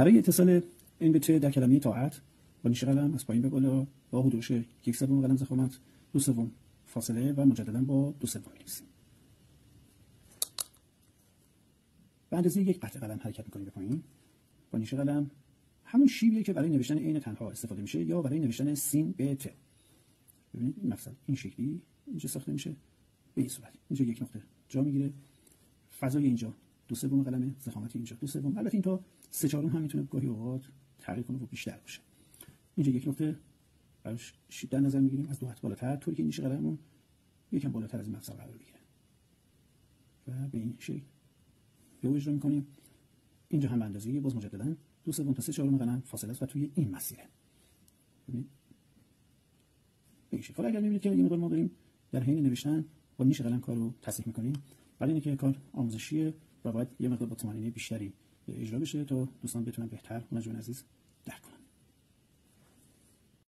برای اتصال این به ت در کلمه طاعت با نیش قلم از پایین به بالا با حدوش 1/3 قلم ضخامت 2/3 فاصله و مجددا با 2/3 می‌نویسیم. به اندازه یک قطعه قلم حرکت می‌کنیم به پایین. با نیش قلم همون شیبیه که برای نوشتن عین تنها استفاده میشه یا برای نوشتن سین به ت. ببینید این مثلا این شکلی اینجا ساخته میشه به این صورت. اینجا یک نقطه جا میگیره. فضای اینجا 2/3 قلمه، ضخامت اینجا 2/3. البته این تا 3/4 هم میتونه گاهی اوقات تغییر کنه و بیشتر باشه. اینجا یک نقطه براش در نظر میگیریم از 2 حد بالاتر، طوری که نیش قلممون یکم بالاتر از این مفصل قرار بگیره و به این شکل رو اجرا میکنیم. اینجا هم به اندازه باز مجددا 2/3 تا 3/4 قلم فاصله است و توی این مسیره. ببینید به این شکل. حالا اگر میبینید که یه مقدار ما داریم در حین نوشتن با نیش قلم کار رو تصحیح میکنیم، برای اینکه کار آموزشیه و باید یه مقدار با طمأنینه بیشتری اجرا بشه تا دوستان بتونن بهتر مجموعه عزیز